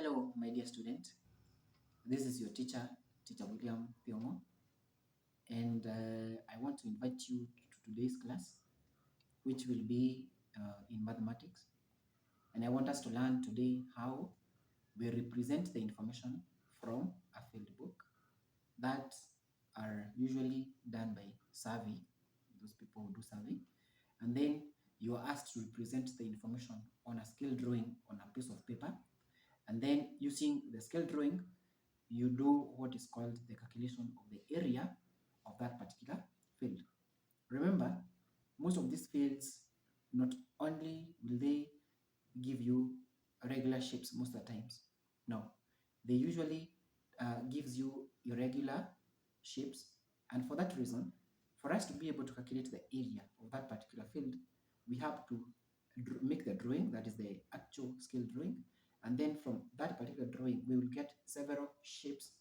Hello, my dear student. This is your teacher, Teacher William Thiong'o, and I want to invite you to today's class, which will be in mathematics. And I want us to learn today how we represent the information from a field book that are usually done by survey, those people who do survey. And then you are asked to represent the information on a scale drawing on a piece of paper. And then using the scale drawing, you do what is called the calculation of the area of that particular field. Remember, most of these fields, not only will they give you regular shapes most of the times, no, they usually gives you irregular shapes. And for that reason, for us to be able to calculate the area of that particular field, we have to make the drawing, that is the actual scale drawing. And then from that particular drawing, we will get several shapes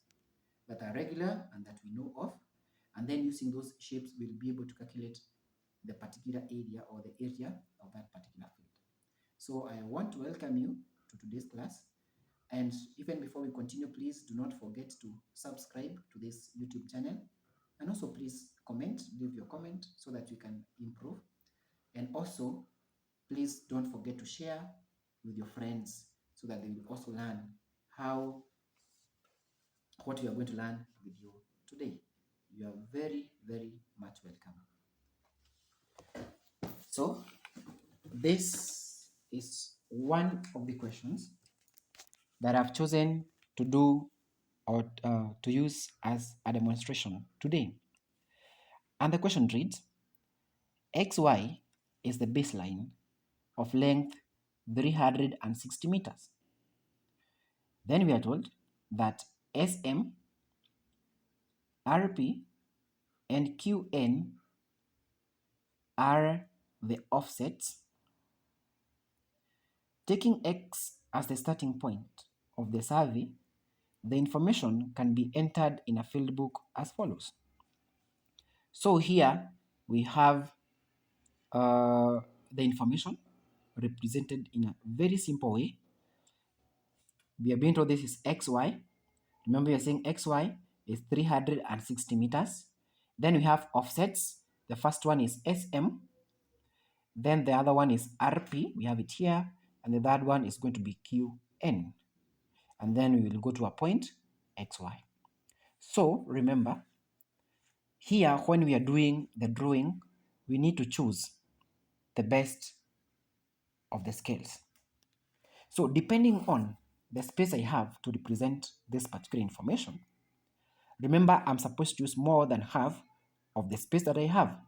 that are regular and that we know of. And then using those shapes, we'll be able to calculate the particular area or the area of that particular field. So I want to welcome you to today's class. And even before we continue, please do not forget to subscribe to this YouTube channel. And also please comment, leave your comment so that we can improve. And also, please don't forget to share with your friends so that they will also learn what we are going to learn with you today. You are very, very much welcome. So, this is one of the questions that I've chosen to do or to use as a demonstration today. And the question reads, XY is the baseline of length 360 meters. Then we are told that SM, RP, and QN are the offsets. Taking X as the starting point of the survey, the information can be entered in a field book as follows. So here we have the information represented in a very simple way. We are being told this is XY. Remember, we are saying XY is 360 meters. Then we have offsets. The first one is SM. Then the other one is RP. We have it here. And the third one is going to be QN. And then we will go to a point XY. So remember, here when we are doing the drawing, we need to choose the best of the scales. So depending on the space I have to represent this particular information, remember I'm supposed to use more than half of the space that I have.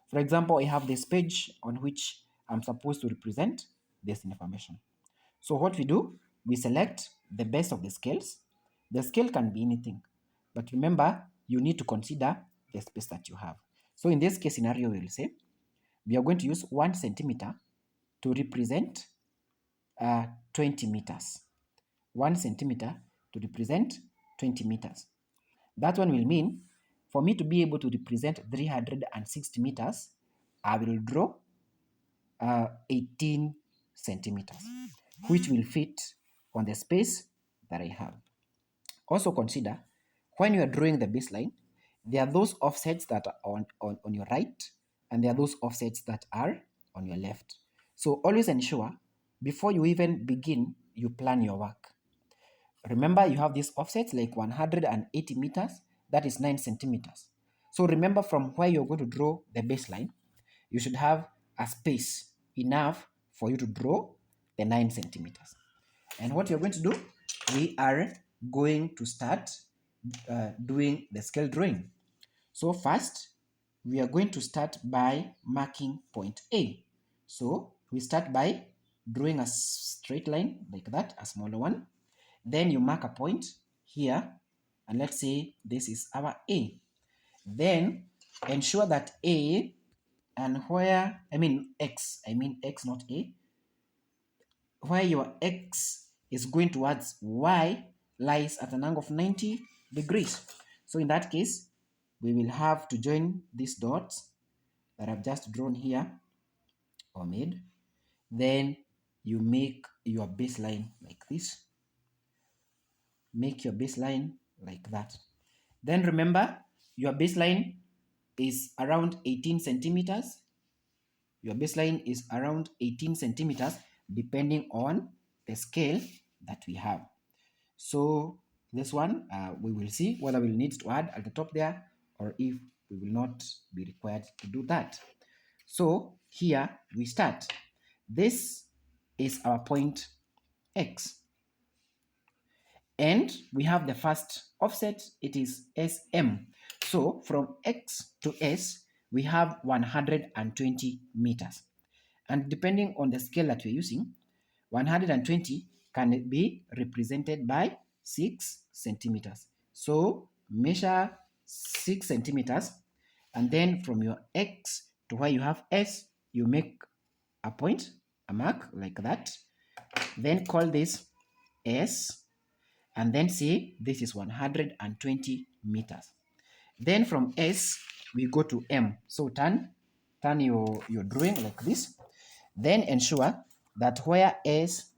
For example, I have this page on which I'm supposed to represent this information. So what we do, we select the best of the scales. The scale can be anything, but remember, you need to consider the space that you have. So in this case scenario, we will say, we are going to use 1 centimeter to represent 20 meters. 1 centimeter to represent 20 meters. That one will mean, for me to be able to represent 360 meters, I will draw 18 centimeters, which will fit on the space that I have. Also consider, when you are drawing the baseline, there are those offsets that are on your right, and there are those offsets that are on your left. So always ensure, before you even begin, you plan your work. Remember, you have these offsets like 180 meters, that is 9 centimeters. So remember, from where you're going to draw the baseline, you should have a space enough for you to draw the 9 centimeters. And what you're going to do, we are going to start doing the scale drawing. So first, we are going to start by marking point A. So we start by drawing a straight line like that, a smaller one. Then you mark a point here, and let's say this is our A. Then ensure that A and where, X not A, where your X is going towards Y lies at an angle of 90 degrees. So in that case, we will have to join these dots that I've just drawn here or made. Then you make your baseline like this. make your baseline like that. Then remember, your baseline is around 18 centimeters. Your baseline is around 18 centimeters depending on the scale that we have. So this one, we will see whether we'll need to add at the top there or if we will not be required to do that. So here we start. This is our point X. And we have the first offset, it is SM. So from X to S, we have 120 meters. And depending on the scale that we're using, 120 can be represented by 6 centimeters. So measure 6 centimeters, and then from your X to where you have S, you make a point, a mark like that. Then call this S, and then say this is 120 meters. Then from S, we go to M. So turn your drawing like this. Then ensure that where S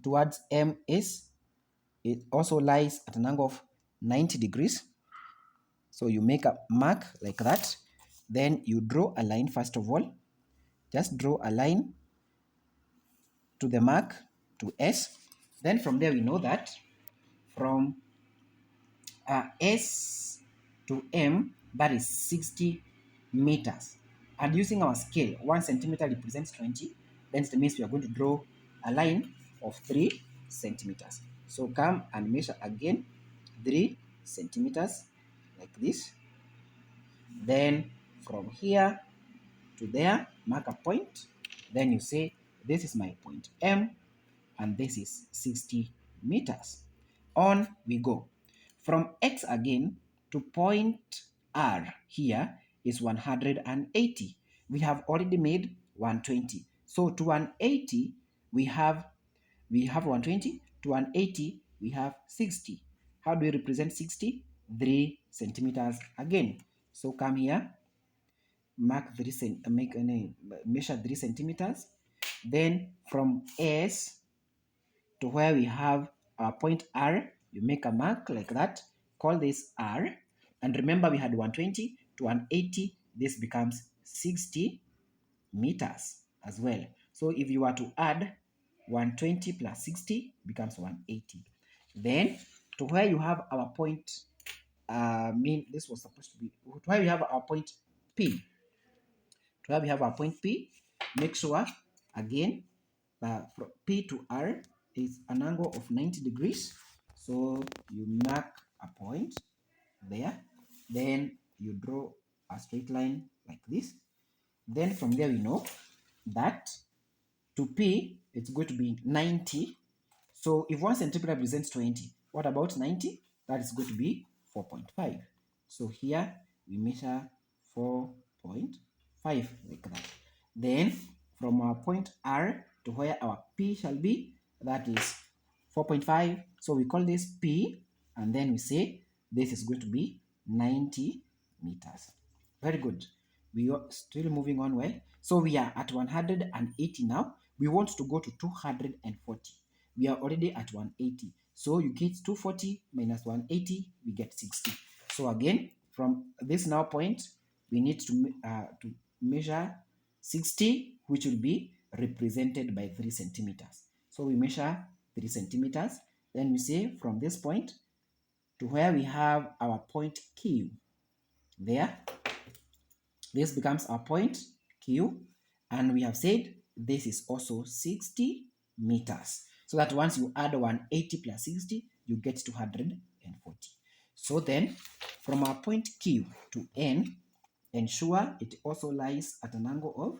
towards M is, it also lies at an angle of 90 degrees. So you make a mark like that. Then you draw a line first of all. Just draw a line to the mark to S. Then from there we know that from S to M, that is 60 meters. And using our scale, 1 centimeter represents 20. Then it means we are going to draw a line of 3 centimeters. So come and measure again 3 centimeters like this. Then from here to there, mark a point. Then you say, this is my point M, and this is 60 meters. On we go. From X again to point R here is 180. We have already made 120. So to 180, we have 120. To 180, we have 60. How do we represent 60? 3 centimeters again. So come here, mark 3 measure 3 centimeters. Then from S to where we have our point R, you make a mark like that. Call this R. And remember, we had 120 to 180. This becomes 60 meters as well. So if you were to add 120 plus 60, becomes 180. Then to where you have our point, this was supposed to be, to where we have our point P. To where we have our point P, make sure again from P to R is an angle of 90 degrees. So you mark a point there. Then you draw a straight line like this. Then from there we know that to P it's going to be 90. So if 1 centimeter represents 20, what about 90? That is going to be 4.5. So here we measure 4.5 like that. Then from our point R to where our P shall be, that is 4.5. So we call this P, and then we say this is going to be 90 meters. Very good. We are still moving on well. So we are at 180 now. We want to go to 240. We are already at 180. So you get 240 minus 180, we get 60. So again, from this now point, we need to measure 60, which will be represented by 3 centimeters. So we measure 3 centimeters. Then we say from this point to where we have our point Q. There, this becomes our point Q. And we have said this is also 60 meters. So that once you add 180 plus 60, you get 240. So then, from our point Q to N, ensure it also lies at an angle of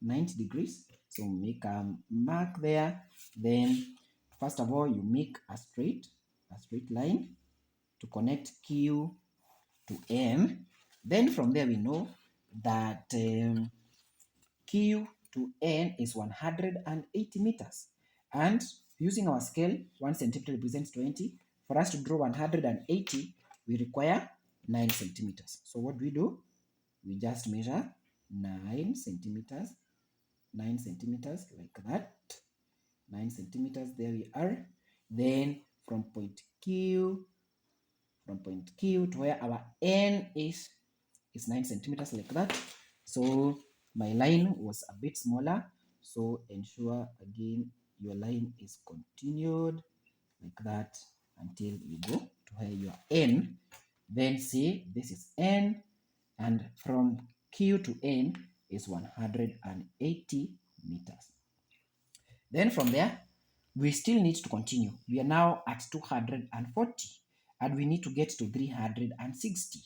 90 degrees. So make a mark there. Then, first of all, you make a straight line to connect Q to N. Then from there, we know that Q to N is 180 meters. And using our scale, 1 centimeter represents 20. For us to draw 180, we require 9 centimeters. So what do? We just measure 9 centimeters. 9 centimeters like that. 9 centimeters, there we are. Then from point Q to where our N is 9 centimeters, like that. So my line was a bit smaller, so ensure again your line is continued like that until you go to where your N. Then see, this is N, and from Q to N is 180 meters. Then from there, we still need to continue. We are now at 240 and we need to get to 360.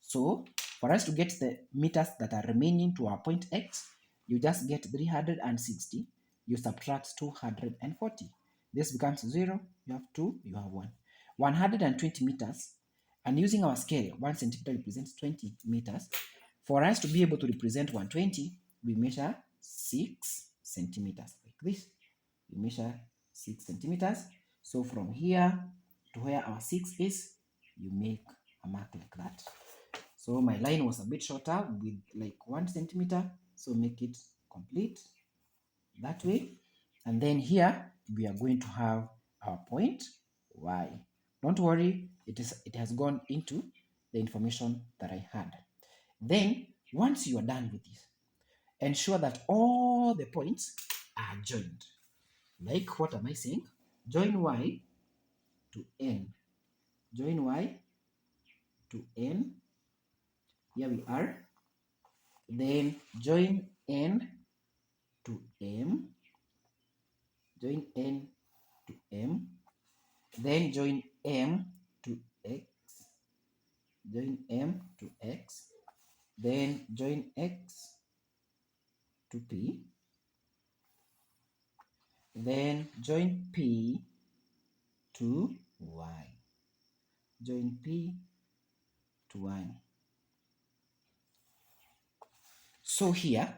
So for us to get the meters that are remaining to our point X, you just get 360, you subtract 240. This becomes 0, you have 2, you have 1. 120 meters, and using our scale, 1 centimeter represents 20 meters. For us to be able to represent 120, we measure 6 centimeters like this. We measure 6 centimeters. So from here to where our 6 is, you make a mark like that. So my line was a bit shorter with like 1 centimeter. So make it complete that way. And then here we are going to have our point Y. Don't worry, it has gone into the information that I had. Then once you are done with this, ensure that all the points are joined. Like, what am I saying? Join Y to N. Join Y to N. Here we are. Then join N to M. Join N to M. Then join M to X. Join M to X. Then join X to P. Then join P to Y. Join P to Y. So here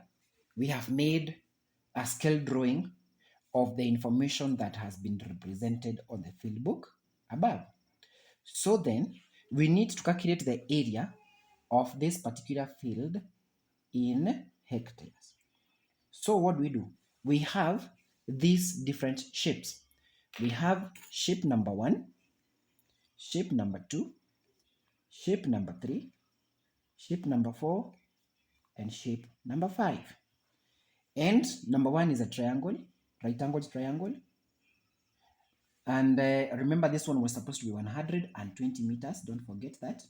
we have made a scale drawing of the information that has been represented on the field book above. So then we need to calculate the area of this particular field in hectares. So what do? We have these different shapes. We have shape number 1, shape number 2, shape number 3, shape number 4, and shape number 5. And number 1 is a triangle, right angled triangle. And remember, this one was supposed to be 120 meters. Don't forget that.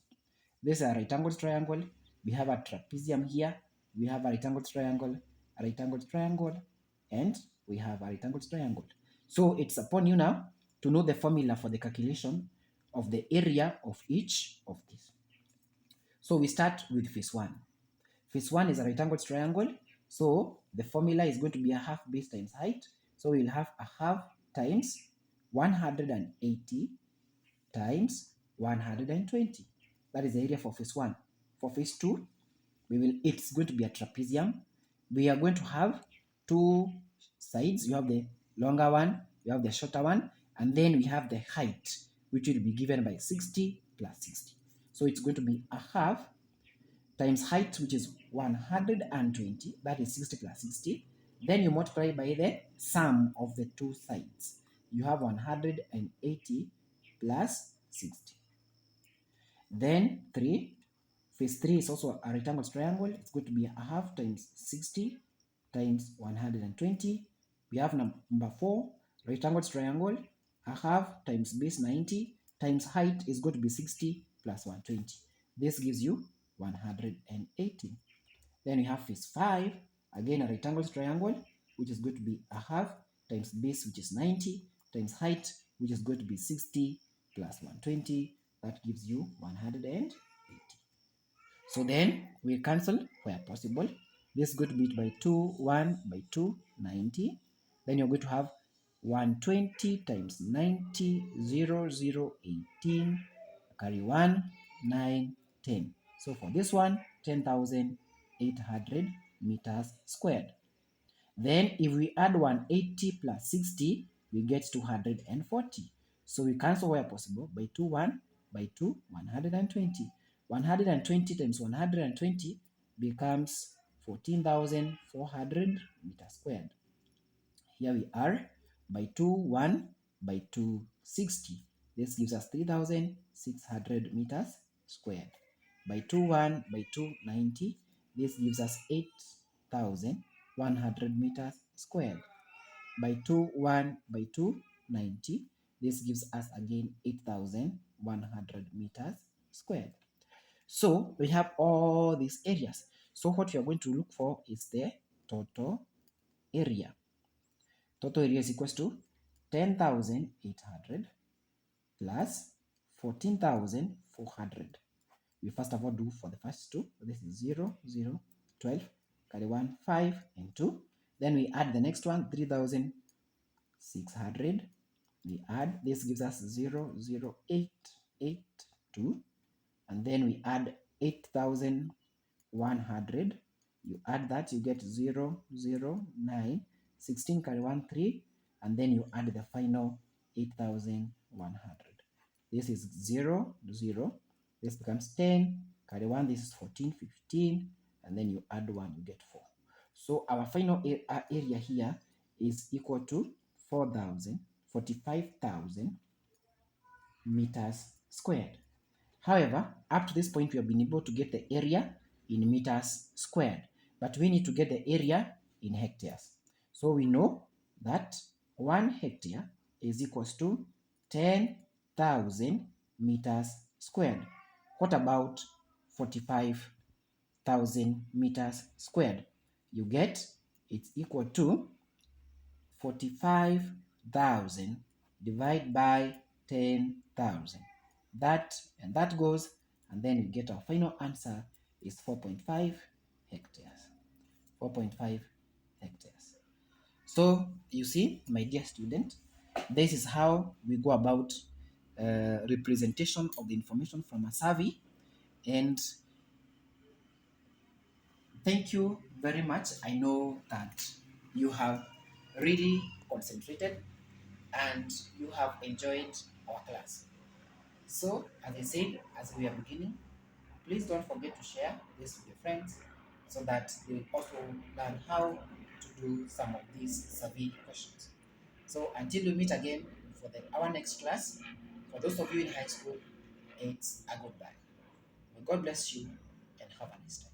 This is a right angled triangle. We have a trapezium here. We have a right angled triangle, a right angled triangle, and we have a right angled triangle. So it's upon you now to know the formula for the calculation of the area of each of these. So we start with phase 1. Phase 1 is a right angled triangle. So the formula is going to be a half base times height. So we'll have a half times 180 times 120. That is the area for phase 1. For phase 2, it's going to be a trapezium. We are going to have two sides. You have the longer one, you have the shorter one, and then we have the height, which will be given by 60 plus 60. So it's going to be a half times height, which is 120, that is 60 plus 60. Then you multiply by the sum of the two sides. You have 180 plus 60. Then 3, phase 3 is also a rectangle triangle. It's going to be a half times 60 times 120. We have number 4, rectangle triangle, a half times base 90 times height is going to be 60 plus 120. This gives you 180. Then we have phase 5, again a rectangle triangle, which is going to be a half times base, which is 90, times height, which is going to be 60 plus 120. That gives you 180. So then we cancel where possible. This is going to be by 2, 1 by 2, 90. Then you're going to have 120 times 90, 0, 0, 18, carry 1, 9, 10. So for this one, 10,800 meters squared. Then if we add 180 plus 60, we get 240. So we cancel where possible by 2, 1 by 2, 120. 120 times 120 becomes 14,400 meters squared. Here we are by 2, 1 by 2, 60. This gives us 3,600 meters squared. By 2, 1, by 2, 90. This gives us 8,100 meters squared. By 2, 1, by 2, 90. This gives us again 8,100 meters squared. So we have all these areas. So what you are going to look for is the total area. Total area is equals to 10,800 plus 14,400. We first of all do for the first two. This is 0, 0, 12, carry 1, 5, and 2. Then we add the next one, 3,600. We add, this gives us 0, 0, 8, 8, 2. And then we add 8,100. You add that, you get 0, 0, 9, 16, carry 1, 3. And then you add the final 8,100. This is 0, 0. This becomes 10, carry 1, this is 14, 15. And then you add 1, you get 4. So our final area here is equal to 45,000 meters squared. However, up to this point, we have been able to get the area in meters squared, but we need to get the area in hectares. So we know that 1 hectare is equals to 10,000 meters squared. What about 45,000 meters squared? You get it's equal to 45,000 divided by 10,000. That and that goes, and then we get our final answer is 4.5 hectares. 4.5 hectares. So you see, my dear student, this is how we go about representation of the information from a survey. And thank you very much. I know that you have really concentrated and you have enjoyed our class. So, as I said, as we are beginning, please don't forget to share this with your friends so that they will also learn how to do some of these survey questions. So, until we meet again for our next class, for those of you in high school, it's a goodbye. May God bless you and have a nice day.